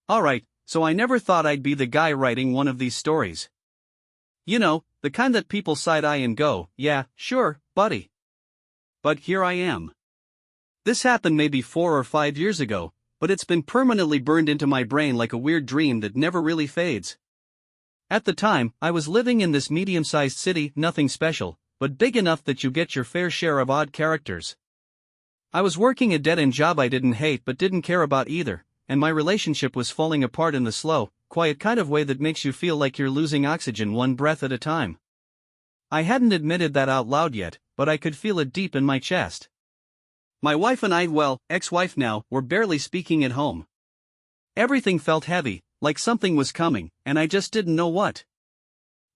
Alright, so I never thought I'd be the guy writing one of these stories. You know, the kind that people side-eye and go, yeah, sure, buddy. But here I am. This happened maybe 4 or 5 years ago, but it's been permanently burned into my brain like a weird dream that never really fades. At the time, I was living in this medium-sized city, nothing special, but big enough that you get your fair share of odd characters. I was working a dead-end job I didn't hate but didn't care about either, and my relationship was falling apart in the slow, quiet kind of way that makes you feel like you're losing oxygen one breath at a time. I hadn't admitted that out loud yet, but I could feel it deep in my chest. My wife and I, well, ex-wife now, were barely speaking at home. Everything felt heavy, like something was coming, and I just didn't know what.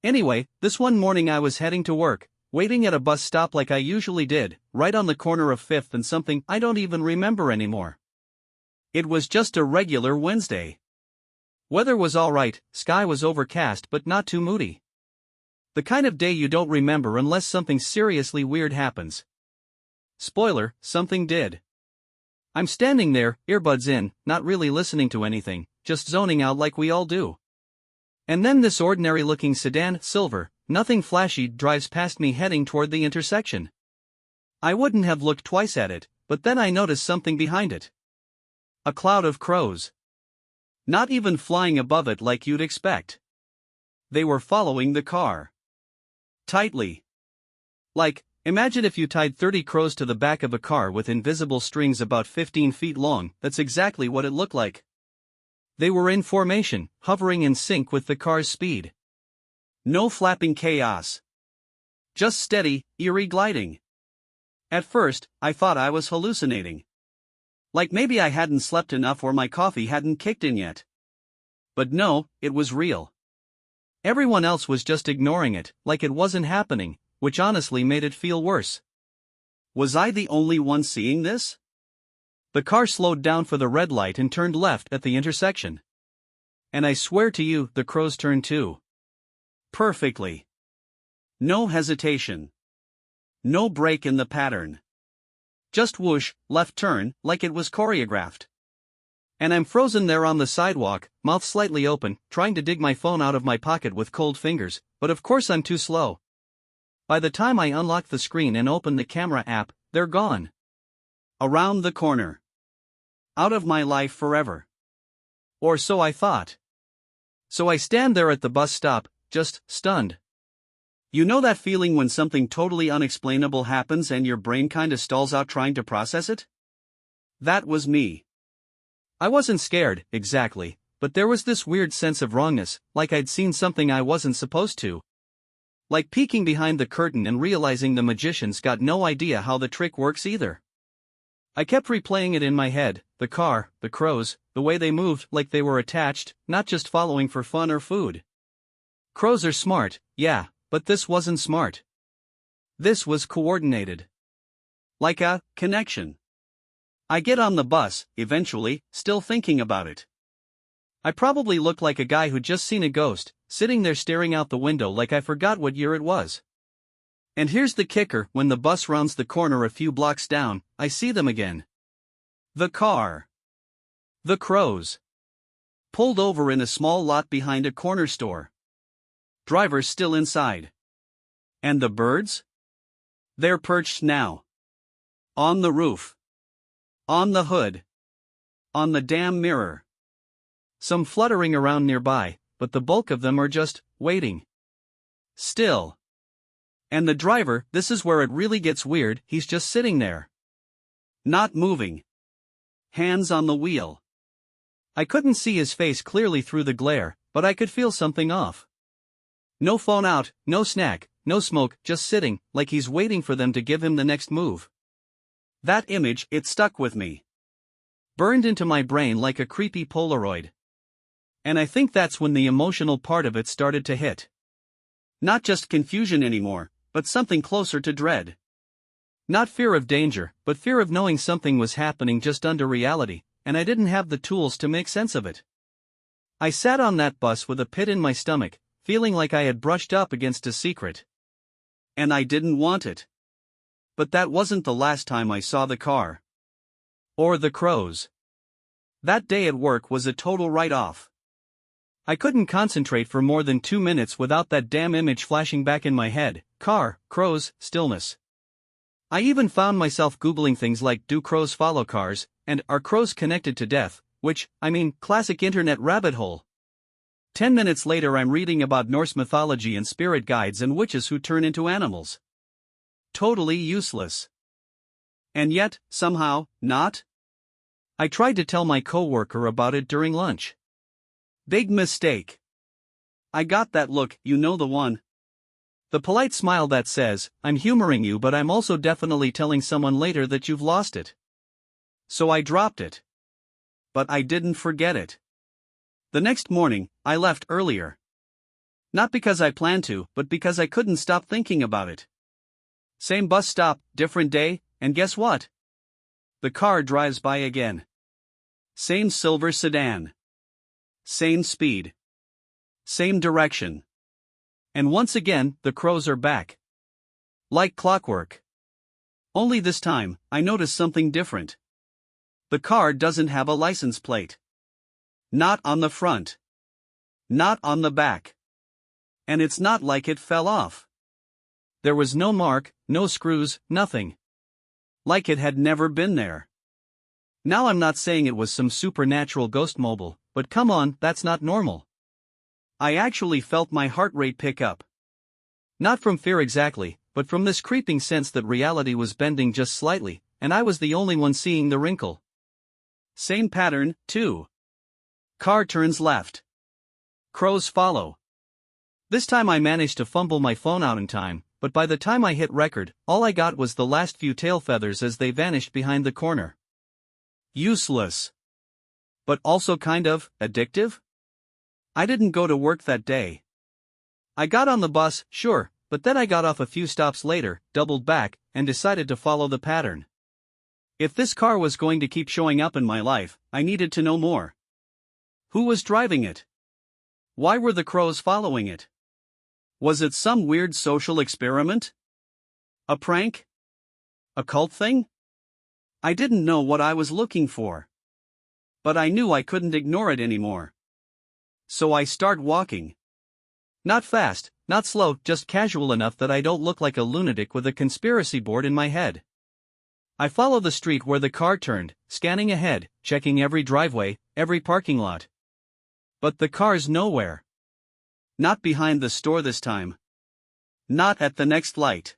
Anyway, this one morning I was heading to work, waiting at a bus stop like I usually did, right on the corner of 5th and something I don't even remember anymore. It was just a regular Wednesday. Weather was alright, sky was overcast but not too moody. The kind of day you don't remember unless something seriously weird happens. Spoiler, something did. I'm standing there, earbuds in, not really listening to anything, just zoning out like we all do. And then this ordinary-looking sedan, silver, nothing flashy, drives past me heading toward the intersection. I wouldn't have looked twice at it, but then I noticed something behind it. A cloud of crows. Not even flying above it like you'd expect. They were following the car. Tightly. Like, imagine if you tied 30 crows to the back of a car with invisible strings about 15 feet long. That's exactly what it looked like. They were in formation, hovering in sync with the car's speed. No flapping chaos. Just steady, eerie gliding. At first, I thought I was hallucinating. Like maybe I hadn't slept enough or my coffee hadn't kicked in yet. But no, it was real. Everyone else was just ignoring it, like it wasn't happening, which honestly made it feel worse. Was I the only one seeing this? The car slowed down for the red light and turned left at the intersection. And I swear to you, the crows turned too. Perfectly. No hesitation. No break in the pattern. Just whoosh, left turn, like it was choreographed. And I'm frozen there on the sidewalk, mouth slightly open, trying to dig my phone out of my pocket with cold fingers, but of course I'm too slow. By the time I unlock the screen and open the camera app, they're gone. Around the corner. Out of my life forever. Or so I thought. So I stand there at the bus stop, just stunned. You know that feeling when something totally unexplainable happens and your brain kinda stalls out trying to process it? That was me. I wasn't scared, exactly, but there was this weird sense of wrongness, like I'd seen something I wasn't supposed to. Like peeking behind the curtain and realizing the magician's got no idea how the trick works either. I kept replaying it in my head, the car, the crows, the way they moved like they were attached, not just following for fun or food. Crows are smart, yeah, but this wasn't smart. This was coordinated. Like a connection. I get on the bus, eventually, still thinking about it. I probably look like a guy who'd just seen a ghost, sitting there staring out the window like I forgot what year it was. And here's the kicker, when the bus rounds the corner a few blocks down, I see them again. The car. The crows. Pulled over in a small lot behind a corner store. Driver still inside. And the birds? They're perched now. On the roof. On the hood. On the damn mirror. Some fluttering around nearby, but the bulk of them are just waiting. Still. And the driver, this is where it really gets weird, he's just sitting there. Not moving. Hands on the wheel. I couldn't see his face clearly through the glare, but I could feel something off. No phone out, no snack, no smoke, just sitting, like he's waiting for them to give him the next move. That image, it stuck with me. Burned into my brain like a creepy Polaroid. And I think that's when the emotional part of it started to hit. Not just confusion anymore, but something closer to dread. Not fear of danger, but fear of knowing something was happening just under reality, and I didn't have the tools to make sense of it. I sat on that bus with a pit in my stomach, feeling like I had brushed up against a secret. And I didn't want it. But that wasn't the last time I saw the car. Or the crows. That day at work was a total write-off. I couldn't concentrate for more than 2 minutes without that damn image flashing back in my head: car, crows, stillness. I even found myself Googling things like, do crows follow cars, and are crows connected to death, which, classic internet rabbit hole. 10 minutes later I'm reading about Norse mythology and spirit guides and witches who turn into animals. Totally useless. And yet, somehow, not? I tried to tell my coworker about it during lunch. Big mistake. I got that look, you know the one. The polite smile that says, I'm humoring you but I'm also definitely telling someone later that you've lost it. So I dropped it. But I didn't forget it. The next morning, I left earlier. Not because I planned to, but because I couldn't stop thinking about it. Same bus stop, different day, and guess what? The car drives by again. Same silver sedan. Same speed. Same direction. And once again, the crows are back. Like clockwork. Only this time, I noticed something different. The car doesn't have a license plate. Not on the front. Not on the back. And it's not like it fell off. There was no mark, no screws, nothing. Like it had never been there. Now I'm not saying it was some supernatural ghost mobile, but come on, that's not normal. I actually felt my heart rate pick up. Not from fear exactly, but from this creeping sense that reality was bending just slightly, and I was the only one seeing the wrinkle. Same pattern, too. Car turns left. Crows follow. This time I managed to fumble my phone out in time, but by the time I hit record, all I got was the last few tail feathers as they vanished behind the corner. Useless. But also kind of addictive? I didn't go to work that day. I got on the bus, sure, but then I got off a few stops later, doubled back, and decided to follow the pattern. If this car was going to keep showing up in my life, I needed to know more. Who was driving it? Why were the crows following it? Was it some weird social experiment? A prank? A cult thing? I didn't know what I was looking for. But I knew I couldn't ignore it anymore. So I start walking. Not fast, not slow, just casual enough that I don't look like a lunatic with a conspiracy board in my head. I follow the street where the car turned, scanning ahead, checking every driveway, every parking lot. But the car's nowhere. Not behind the store this time. Not at the next light.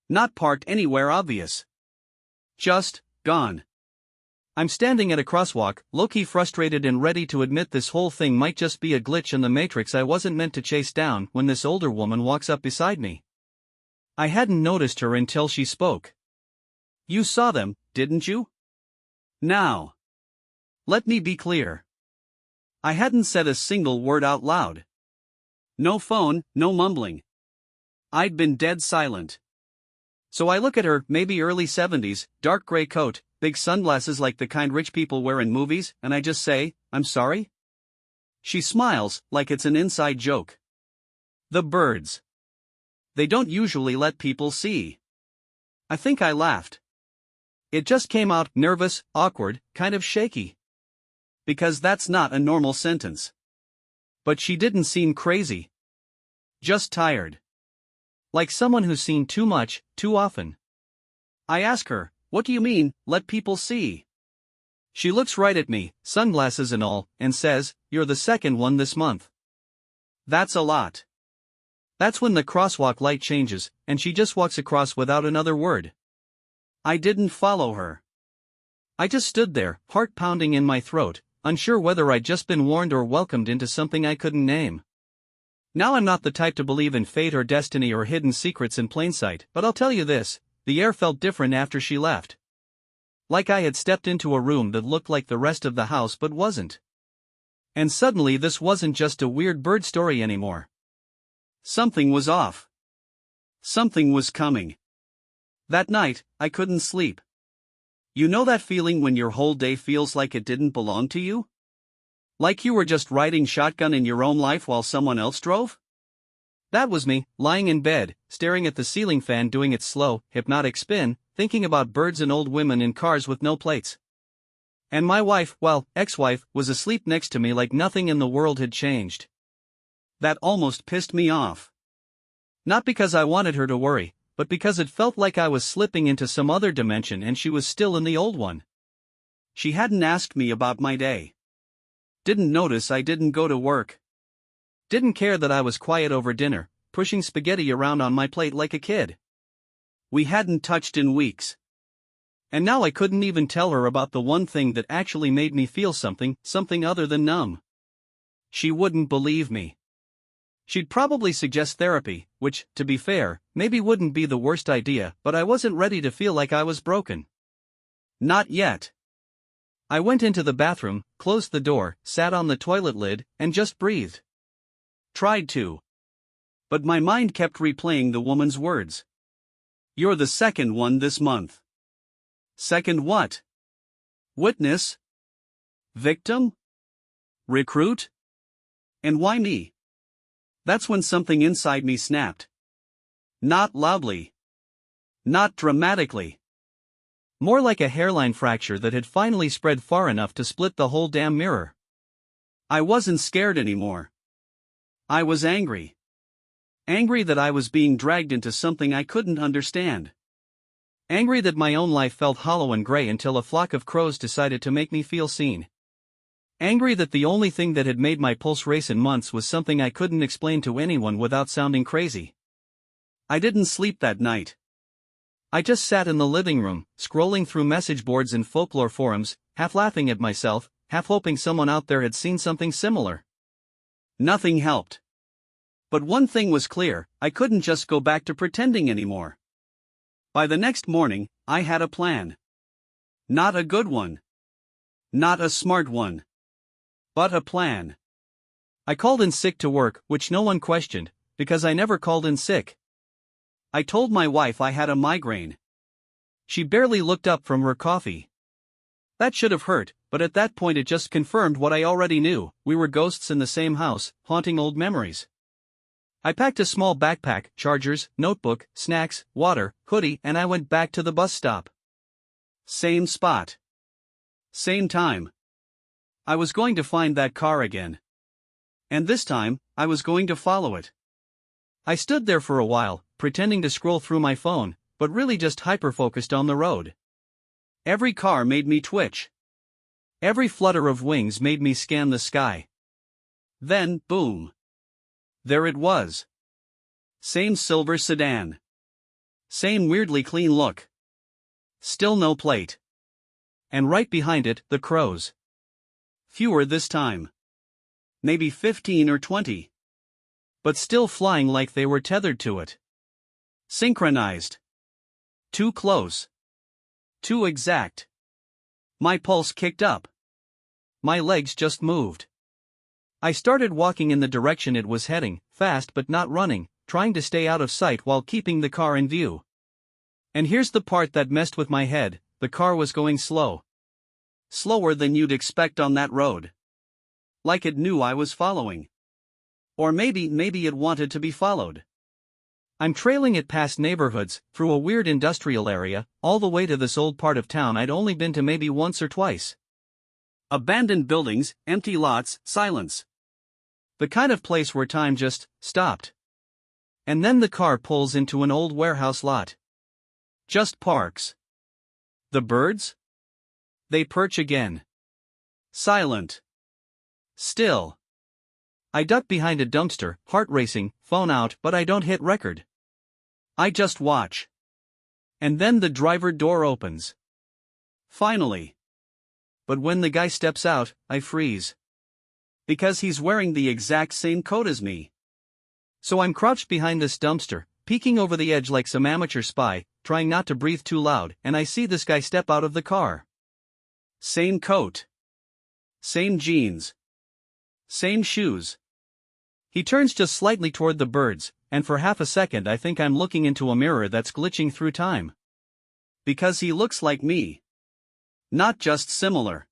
Not parked anywhere obvious. Just gone. I'm standing at a crosswalk, low-key frustrated and ready to admit this whole thing might just be a glitch in the matrix I wasn't meant to chase down, when this older woman walks up beside me. I hadn't noticed her until she spoke. You saw them, didn't you? Now. Let me be clear. I hadn't said a single word out loud. No phone, no mumbling. I'd been dead silent. So I look at her, maybe early 70s, dark gray coat, big sunglasses like the kind rich people wear in movies, and I just say, I'm sorry? She smiles, like it's an inside joke. The birds. They don't usually let people see. I think I laughed. It just came out, nervous, awkward, kind of shaky. Because that's not a normal sentence. But she didn't seem crazy. Just tired. Like someone who's seen too much, too often. I ask her, what do you mean, let people see? She looks right at me, sunglasses and all, and says, you're the second one this month. That's a lot. That's when the crosswalk light changes, and she just walks across without another word. I didn't follow her. I just stood there, heart pounding in my throat, unsure whether I'd just been warned or welcomed into something I couldn't name. Now I'm not the type to believe in fate or destiny or hidden secrets in plain sight, but I'll tell you this, the air felt different after she left. Like I had stepped into a room that looked like the rest of the house but wasn't. And suddenly this wasn't just a weird bird story anymore. Something was off. Something was coming. That night, I couldn't sleep. You know that feeling when your whole day feels like it didn't belong to you? Like you were just riding shotgun in your own life while someone else drove? That was me, lying in bed, staring at the ceiling fan doing its slow, hypnotic spin, thinking about birds and old women in cars with no plates. And my wife, well, ex-wife, was asleep next to me like nothing in the world had changed. That almost pissed me off. Not because I wanted her to worry, but because it felt like I was slipping into some other dimension and she was still in the old one. She hadn't asked me about my day. Didn't notice I didn't go to work. Didn't care that I was quiet over dinner, pushing spaghetti around on my plate like a kid. We hadn't touched in weeks. And now I couldn't even tell her about the one thing that actually made me feel something other than numb. She wouldn't believe me. She'd probably suggest therapy, which, to be fair, maybe wouldn't be the worst idea, but I wasn't ready to feel like I was broken. Not yet. I went into the bathroom, closed the door, sat on the toilet lid, and just breathed. Tried to. But my mind kept replaying the woman's words. You're the second one this month. Second what? Witness? Victim? Recruit? And why me? That's when something inside me snapped. Not loudly. Not dramatically. More like a hairline fracture that had finally spread far enough to split the whole damn mirror. I wasn't scared anymore. I was angry. Angry that I was being dragged into something I couldn't understand. Angry that my own life felt hollow and gray until a flock of crows decided to make me feel seen. Angry that the only thing that had made my pulse race in months was something I couldn't explain to anyone without sounding crazy. I didn't sleep that night. I just sat in the living room, scrolling through message boards and folklore forums, half laughing at myself, half hoping someone out there had seen something similar. Nothing helped. But one thing was clear, I couldn't just go back to pretending anymore. By the next morning, I had a plan. Not a good one. Not a smart one. But a plan. I called in sick to work, which no one questioned, because I never called in sick. I told my wife I had a migraine. She barely looked up from her coffee. That should have hurt, but at that point it just confirmed what I already knew: we were ghosts in the same house, haunting old memories. I packed a small backpack, chargers, notebook, snacks, water, hoodie, and I went back to the bus stop. Same spot. Same time. I was going to find that car again. And this time, I was going to follow it. I stood there for a while, pretending to scroll through my phone, but really just hyper-focused on the road. Every car made me twitch. Every flutter of wings made me scan the sky. Then, boom. There it was. Same silver sedan. Same weirdly clean look. Still no plate. And right behind it, the crows. Fewer this time. Maybe 15 or 20. But still flying like they were tethered to it. Synchronized. Too close. Too exact. My pulse kicked up. My legs just moved. I started walking in the direction it was heading, fast but not running, trying to stay out of sight while keeping the car in view. And here's the part that messed with my head: the car was going slow. Slower than you'd expect on that road. Like it knew I was following. Or maybe it wanted to be followed. I'm trailing it past neighborhoods, through a weird industrial area, all the way to this old part of town I'd only been to maybe once or twice. Abandoned buildings, empty lots, silence. The kind of place where time just stopped. And then the car pulls into an old warehouse lot. Just parks. The birds? They perch again. Silent. Still. I duck behind a dumpster, heart racing, phone out, but I don't hit record. I just watch. And then the driver door opens. Finally. But when the guy steps out, I freeze. Because he's wearing the exact same coat as me. So I'm crouched behind this dumpster, peeking over the edge like some amateur spy, trying not to breathe too loud, and I see this guy step out of the car. Same coat. Same jeans. Same shoes. He turns just slightly toward the birds, and for half a second I think I'm looking into a mirror that's glitching through time. Because he looks like me. Not just similar.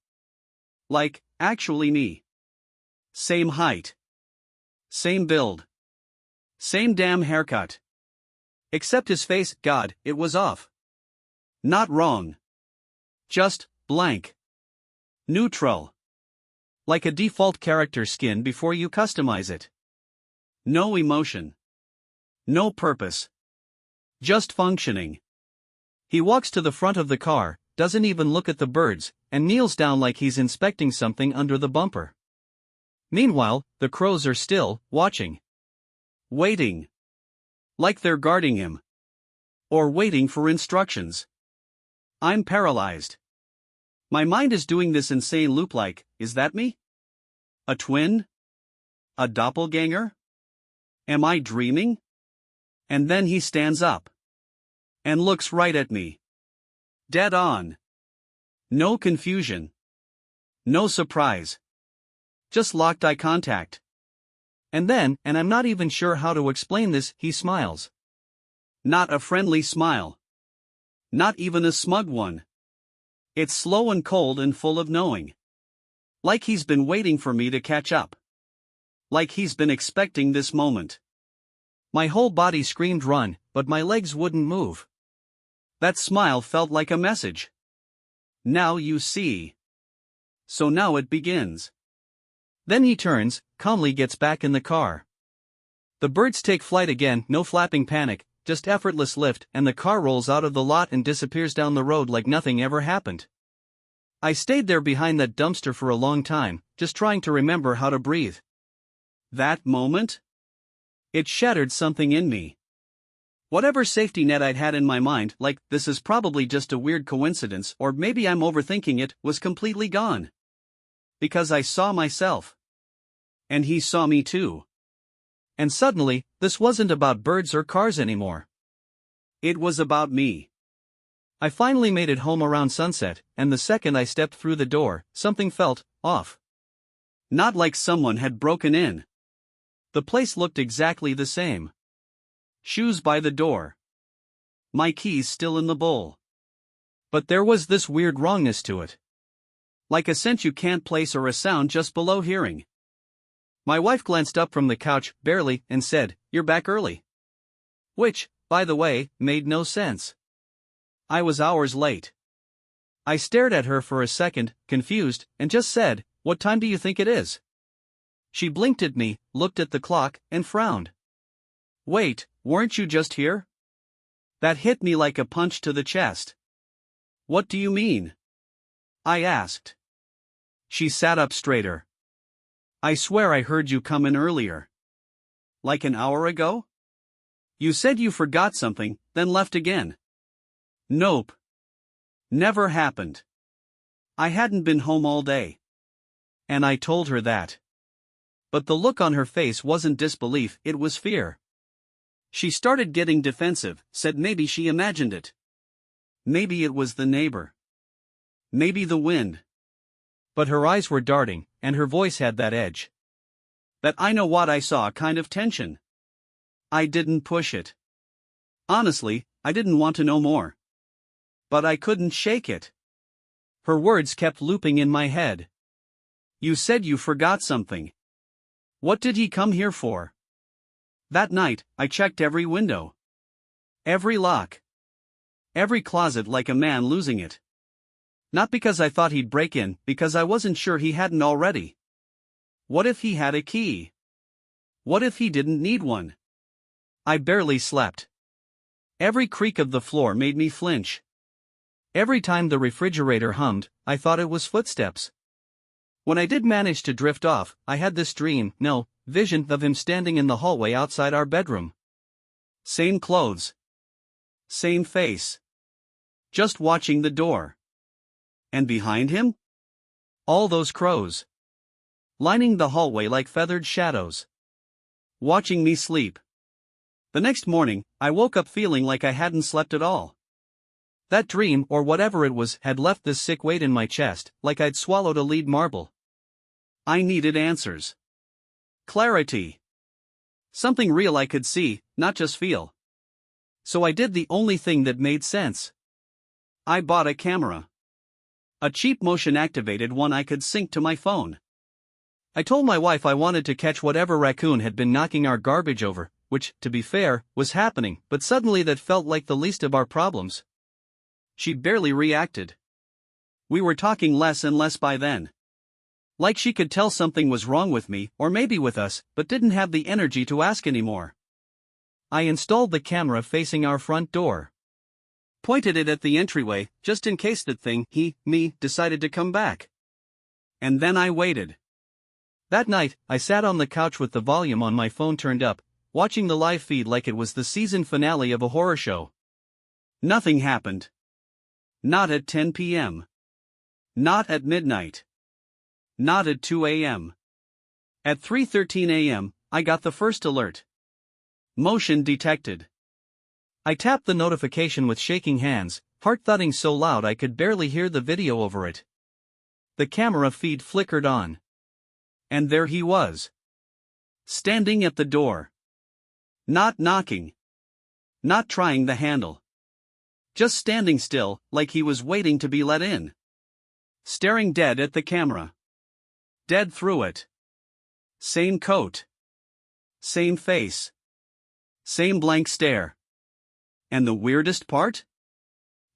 Like, actually me. Same height. Same build. Same damn haircut. Except his face, God, it was off. Not wrong. Just blank. Neutral. Like a default character skin before you customize it. No emotion. No purpose. Just functioning. He walks to the front of the car, doesn't even look at the birds, and kneels down like he's inspecting something under the bumper. Meanwhile, the crows are still, watching. Waiting. Like they're guarding him. Or waiting for instructions. I'm paralyzed. My mind is doing this insane loop like, is that me? A twin? A doppelganger? Am I dreaming? And then he stands up. And looks right at me. Dead on. No confusion. No surprise. Just locked eye contact. And then, and I'm not even sure how to explain this, he smiles. Not a friendly smile. Not even a smug one. It's slow and cold and full of knowing. Like he's been waiting for me to catch up. Like he's been expecting this moment. My whole body screamed run, but my legs wouldn't move. That smile felt like a message. Now you see. So now it begins. Then he turns, calmly gets back in the car. The birds take flight again, no flapping panic, just effortless lift, and the car rolls out of the lot and disappears down the road like nothing ever happened. I stayed there behind that dumpster for a long time, just trying to remember how to breathe. That moment? It shattered something in me. Whatever safety net I'd had in my mind, like, this is probably just a weird coincidence or maybe I'm overthinking it, was completely gone. Because I saw myself. And he saw me too. And suddenly, this wasn't about birds or cars anymore. It was about me. I finally made it home around sunset, and the second I stepped through the door, something felt off. Not like someone had broken in. The place looked exactly the same. Shoes by the door. My keys still in the bowl. But there was this weird wrongness to it. Like a scent you can't place or a sound just below hearing. My wife glanced up from the couch, barely, and said, "You're back early." Which, by the way, made no sense. I was hours late. I stared at her for a second, confused, and just said, "What time do you think it is?" She blinked at me, looked at the clock, and frowned. "Wait, weren't you just here?" That hit me like a punch to the chest. "What do you mean?" I asked. She sat up straighter. "I swear I heard you come in earlier." "Like an hour ago?" "You said you forgot something, then left again." "Nope. Never happened. I hadn't been home all day." And I told her that. But the look on her face wasn't disbelief, it was fear. She started getting defensive, said maybe she imagined it. Maybe it was the neighbor. Maybe the wind. But her eyes were darting, and her voice had that edge. That I know what I saw kind of tension. I didn't push it. Honestly, I didn't want to know more. But I couldn't shake it. Her words kept looping in my head. "You said you forgot something. What did he come here for?" That night, I checked every window. Every lock. Every closet like a man losing it. Not because I thought he'd break in, because I wasn't sure he hadn't already. What if he had a key? What if he didn't need one? I barely slept. Every creak of the floor made me flinch. Every time the refrigerator hummed, I thought it was footsteps. When I did manage to drift off, I had this vision of him standing in the hallway outside our bedroom. Same clothes. Same face. Just watching the door. And behind him? All those crows. Lining the hallway like feathered shadows. Watching me sleep. The next morning, I woke up feeling like I hadn't slept at all. That dream, or whatever it was, had left this sick weight in my chest, like I'd swallowed a lead marble. I needed answers. Clarity. Something real I could see, not just feel. So I did the only thing that made sense. I bought a camera. A cheap motion-activated one I could sync to my phone. I told my wife I wanted to catch whatever raccoon had been knocking our garbage over, which, to be fair, was happening, but suddenly that felt like the least of our problems. She barely reacted. We were talking less and less by then. Like she could tell something was wrong with me, or maybe with us, but didn't have the energy to ask anymore. I installed the camera facing our front door. Pointed it at the entryway, just in case that thing, me, decided to come back. And then I waited. That night, I sat on the couch with the volume on my phone turned up, watching the live feed like it was the season finale of a horror show. Nothing happened. Not at 10 p.m. Not at midnight. Not at 2 a.m. At 3:13 a.m., I got the first alert. Motion detected. I tapped the notification with shaking hands, heart thudding so loud I could barely hear the video over it. The camera feed flickered on. And there he was. Standing at the door. Not knocking. Not trying the handle. Just standing still, like he was waiting to be let in. Staring dead at the camera. Dead through it. Same coat. Same face. Same blank stare. And the weirdest part?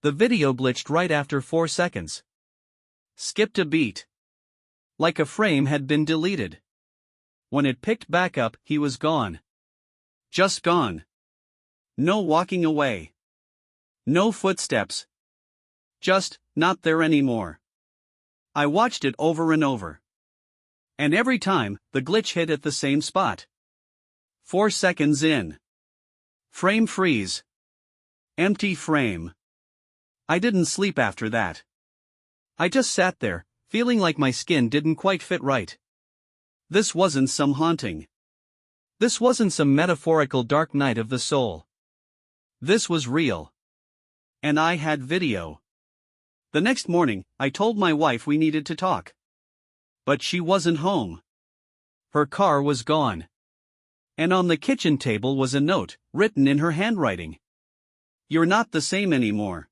The video glitched right after 4 seconds. Skipped a beat. Like a frame had been deleted. When it picked back up, he was gone. Just gone. No walking away. No footsteps. Just, not there anymore. I watched it over and over. And every time, the glitch hit at the same spot. 4 seconds in. Frame freeze. Empty frame. I didn't sleep after that. I just sat there, feeling like my skin didn't quite fit right. This wasn't some haunting. This wasn't some metaphorical dark night of the soul. This was real. And I had video. The next morning, I told my wife we needed to talk. But she wasn't home. Her car was gone. And on the kitchen table was a note, written in her handwriting. "You're not the same anymore."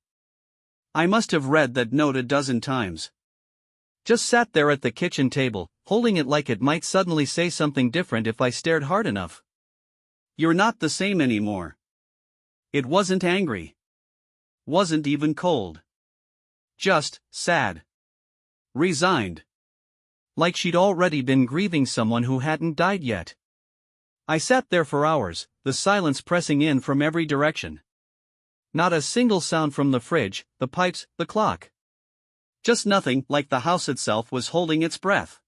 I must have read that note a dozen times. Just sat there at the kitchen table, holding it like it might suddenly say something different if I stared hard enough. "You're not the same anymore." It wasn't angry. Wasn't even cold. Just sad. Resigned. Like she'd already been grieving someone who hadn't died yet. I sat there for hours, the silence pressing in from every direction. Not a single sound from the fridge, the pipes, the clock. Just nothing, like the house itself was holding its breath.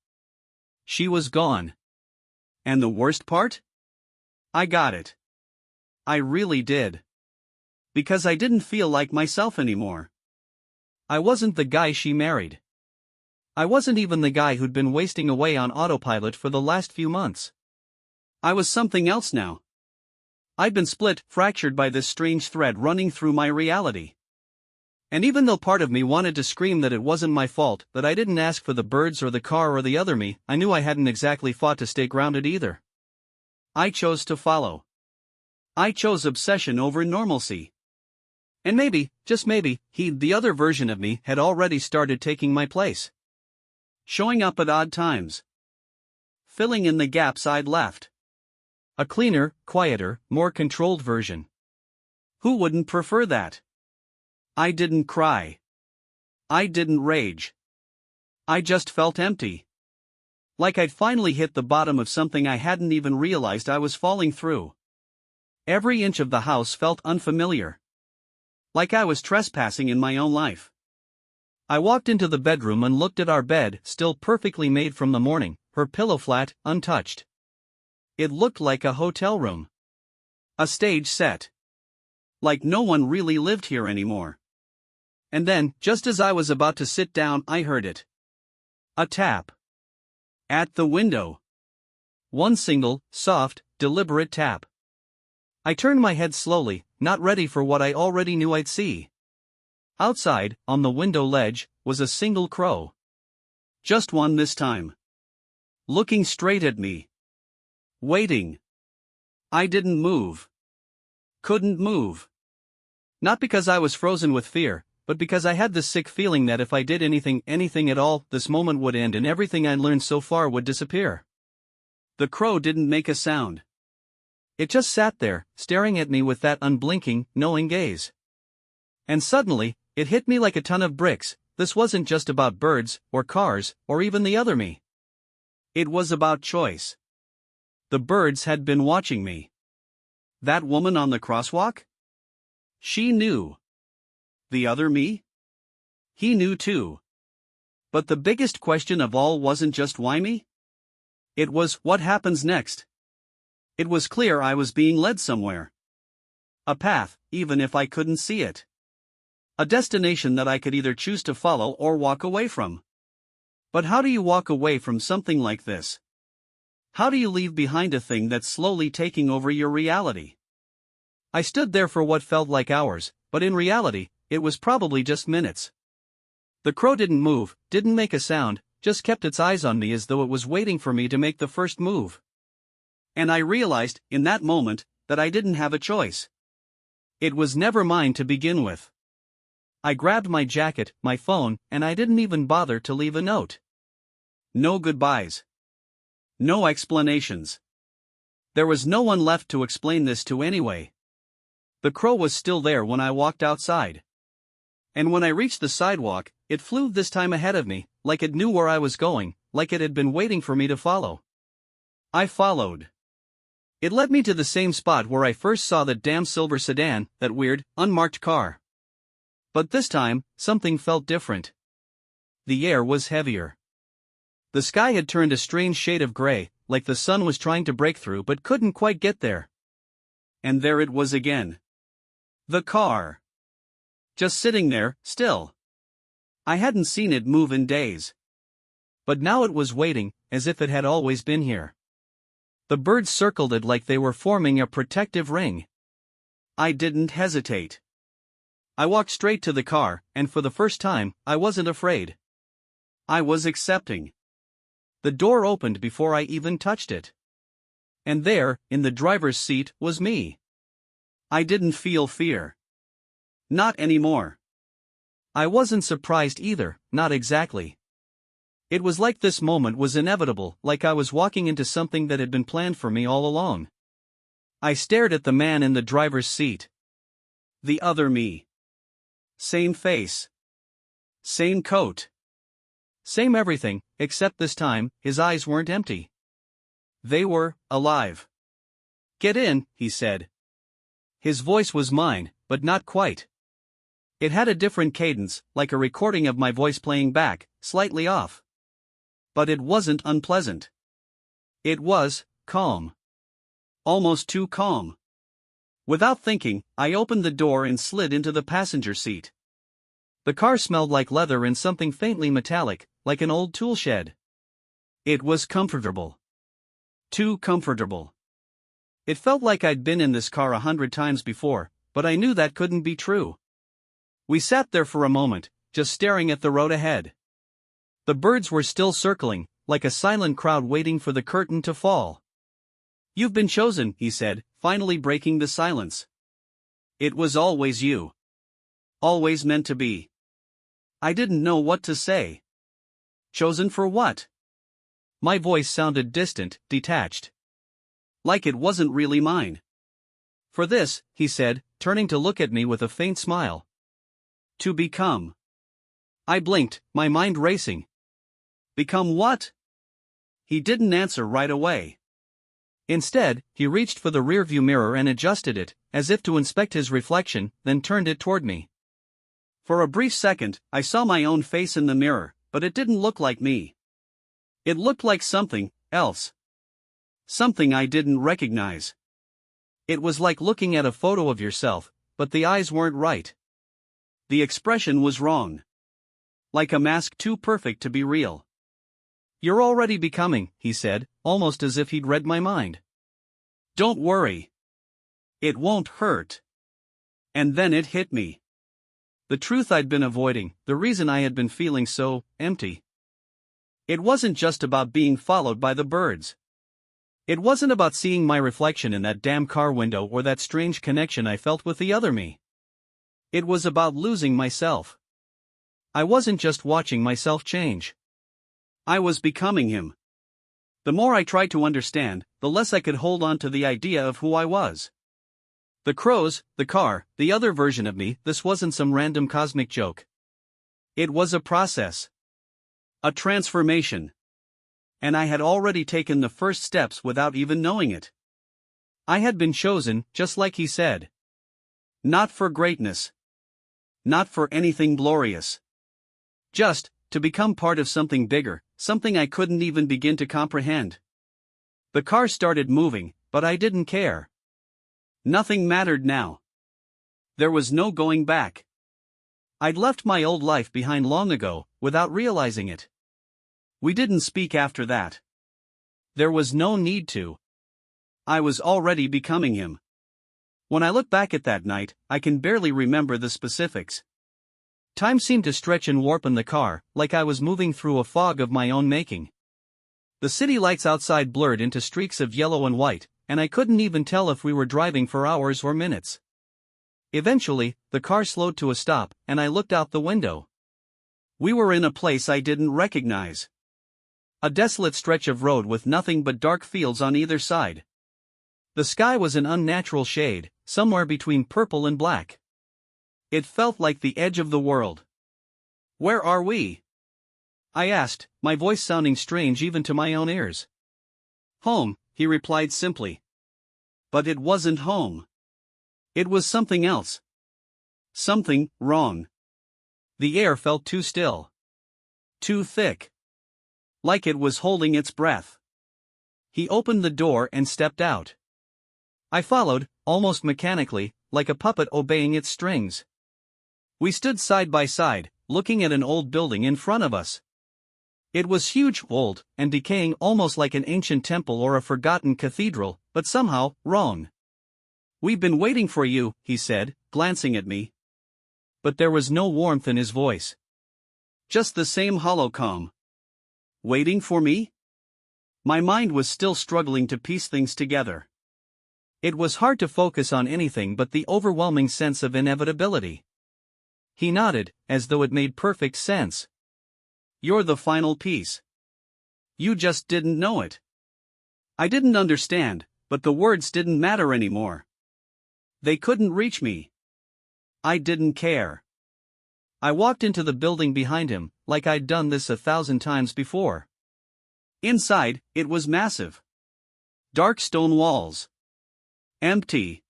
She was gone. And the worst part? I got it. I really did. Because I didn't feel like myself anymore. I wasn't the guy she married. I wasn't even the guy who'd been wasting away on autopilot for the last few months. I was something else now. I'd been split, fractured by this strange thread running through my reality. And even though part of me wanted to scream that it wasn't my fault, that I didn't ask for the birds or the car or the other me, I knew I hadn't exactly fought to stay grounded either. I chose to follow. I chose obsession over normalcy. And maybe, just maybe, the other version of me, had already started taking my place. Showing up at odd times. Filling in the gaps I'd left. A cleaner, quieter, more controlled version. Who wouldn't prefer that? I didn't cry. I didn't rage. I just felt empty. Like I'd finally hit the bottom of something I hadn't even realized I was falling through. Every inch of the house felt unfamiliar. Like I was trespassing in my own life. I walked into the bedroom and looked at our bed, still perfectly made from the morning, her pillow flat, untouched. It looked like a hotel room. A stage set. Like no one really lived here anymore. And then, just as I was about to sit down, I heard it. A tap. At the window. One single, soft, deliberate tap. I turned my head slowly, not ready for what I already knew I'd see. Outside, on the window ledge, was a single crow. Just one this time. Looking straight at me. Waiting. I didn't move. Couldn't move. Not because I was frozen with fear, but because I had this sick feeling that if I did anything at all, this moment would end and everything I'd learned so far would disappear. The crow didn't make a sound. It just sat there, staring at me with that unblinking, knowing gaze. And suddenly, it hit me like a ton of bricks. this wasn't just about birds, or cars, or even the other me. It was about choice. The birds had been watching me. That woman on the crosswalk? She knew. The other me? He knew too. But the biggest question of all wasn't just why me? It was, what happens next? It was clear I was being led somewhere. A path, even if I couldn't see it. A destination that I could either choose to follow or walk away from. But how do you walk away from something like this? How do you leave behind a thing that's slowly taking over your reality? I stood there for what felt like hours, but in reality, it was probably just minutes. The crow didn't move, didn't make a sound, just kept its eyes on me as though it was waiting for me to make the first move. And I realized, in that moment, that I didn't have a choice. It was never mine to begin with. I grabbed my jacket, my phone, and I didn't even bother to leave a note. No goodbyes. No explanations. There was no one left to explain this to anyway. The crow was still there when I walked outside. And when I reached the sidewalk, it flew this time ahead of me, like it knew where I was going, like it had been waiting for me to follow. I followed. It led me to the same spot where I first saw that damn silver sedan, that weird, unmarked car. But this time, something felt different. The air was heavier. The sky had turned a strange shade of gray, like the sun was trying to break through but couldn't quite get there. And there it was again. The car. Just sitting there, still. I hadn't seen it move in days. But now it was waiting, as if it had always been here. The birds circled it like they were forming a protective ring. I didn't hesitate. I walked straight to the car, and for the first time, I wasn't afraid. I was accepting. The door opened before I even touched it. And there, in the driver's seat, was me. I didn't feel fear. Not anymore. I wasn't surprised either, not exactly. It was like this moment was inevitable, like I was walking into something that had been planned for me all along. I stared at the man in the driver's seat. The other me. Same face. Same coat. Same everything, except this time, his eyes weren't empty. They were alive. "Get in," he said. His voice was mine, but not quite. It had a different cadence, like a recording of my voice playing back, slightly off. But it wasn't unpleasant. It was calm. Almost too calm. Without thinking, I opened the door and slid into the passenger seat. The car smelled like leather and something faintly metallic, like an old tool shed. It was comfortable. Too comfortable. It felt like I'd been in this car 100 times before, but I knew that couldn't be true. We sat there for a moment, just staring at the road ahead. The birds were still circling, like a silent crowd waiting for the curtain to fall. "You've been chosen," he said, finally breaking the silence. "It was always you. Always meant to be." I didn't know what to say. Chosen for what? My voice sounded distant, detached. Like it wasn't really mine. "For this," he said, turning to look at me with a faint smile. "To become." I blinked, my mind racing. Become what? He didn't answer right away. Instead, he reached for the rearview mirror and adjusted it, as if to inspect his reflection, then turned it toward me. For a brief second, I saw my own face in the mirror, but it didn't look like me. It looked like something else. Something I didn't recognize. It was like looking at a photo of yourself, but the eyes weren't right. The expression was wrong. Like a mask too perfect to be real. "You're already becoming," he said, almost as if he'd read my mind. "Don't worry. It won't hurt." And then it hit me. The truth I'd been avoiding, the reason I had been feeling so empty. It wasn't just about being followed by the birds. It wasn't about seeing my reflection in that damn car window or that strange connection I felt with the other me. It was about losing myself. I wasn't just watching myself change. I was becoming him. The more I tried to understand, the less I could hold on to the idea of who I was. The crows, the car, the other version of me, this wasn't some random cosmic joke. It was a process. A transformation. And I had already taken the first steps without even knowing it. I had been chosen, just like he said. Not for greatness. Not for anything glorious. Just, to become part of something bigger, something I couldn't even begin to comprehend. The car started moving, but I didn't care. Nothing mattered now. There was no going back. I'd left my old life behind long ago, without realizing it. We didn't speak after that. There was no need to. I was already becoming him. When I look back at that night, I can barely remember the specifics. Time seemed to stretch and warp in the car, like I was moving through a fog of my own making. The city lights outside blurred into streaks of yellow and white, and I couldn't even tell if we were driving for hours or minutes. Eventually, the car slowed to a stop, and I looked out the window. We were in a place I didn't recognize. A desolate stretch of road with nothing but dark fields on either side. The sky was an unnatural shade, somewhere between purple and black. It felt like the edge of the world. "Where are we?" I asked, my voice sounding strange even to my own ears. "Home," he replied simply. But it wasn't home. It was something else. Something wrong. The air felt too still. Too thick. Like it was holding its breath. He opened the door and stepped out. I followed, almost mechanically, like a puppet obeying its strings. We stood side by side, looking at an old building in front of us. It was huge, old, and decaying almost like an ancient temple or a forgotten cathedral, but somehow, wrong. "We've been waiting for you," he said, glancing at me. But there was no warmth in his voice. Just the same hollow calm. Waiting for me? My mind was still struggling to piece things together. It was hard to focus on anything but the overwhelming sense of inevitability. He nodded, as though it made perfect sense. "You're the final piece. You just didn't know it." I didn't understand, but the words didn't matter anymore. They couldn't reach me. I didn't care. I walked into the building behind him, like I'd done this 1,000 times before. Inside, it was massive. Dark stone walls. Empty.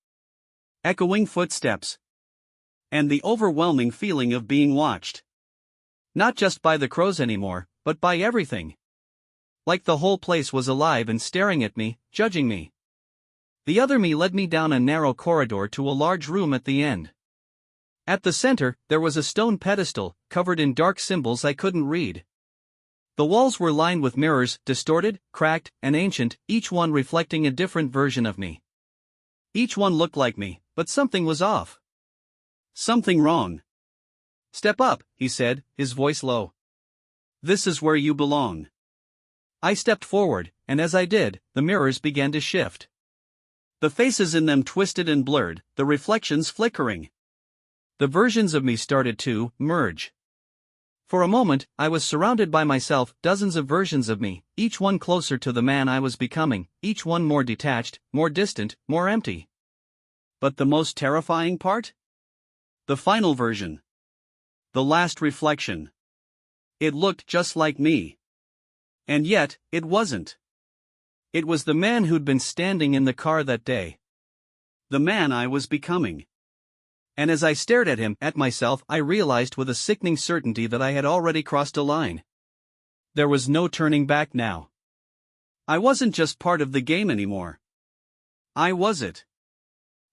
Echoing footsteps. And the overwhelming feeling of being watched. Not just by the crows anymore, but by everything. Like the whole place was alive and staring at me, judging me. The other me led me down a narrow corridor to a large room at the end. At the center, there was a stone pedestal, covered in dark symbols I couldn't read. The walls were lined with mirrors, distorted, cracked, and ancient, each one reflecting a different version of me. Each one looked like me, but something was off. Something wrong. "Step up," he said, his voice low. "This is where you belong." I stepped forward, and as I did, the mirrors began to shift. The faces in them twisted and blurred, the reflections flickering. The versions of me started to merge. For a moment, I was surrounded by myself, dozens of versions of me, each one closer to the man I was becoming, each one more detached, more distant, more empty. But the most terrifying part? The final version. The last reflection. It looked just like me. And yet, it wasn't. It was the man who'd been standing in the car that day. The man I was becoming. And as I stared at him, at myself, I realized with a sickening certainty that I had already crossed a line. There was no turning back now. I wasn't just part of the game anymore. I was it.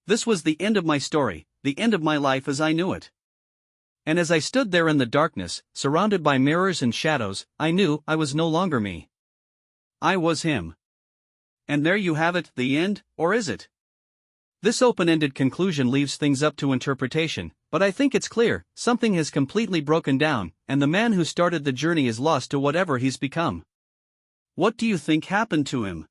This was the end of my story, the end of my life as I knew it. And as I stood there in the darkness, surrounded by mirrors and shadows, I knew I was no longer me. I was him. And there you have it, the end, or is it? This open-ended conclusion leaves things up to interpretation, but I think it's clear, something has completely broken down, and the man who started the journey is lost to whatever he's become. What do you think happened to him?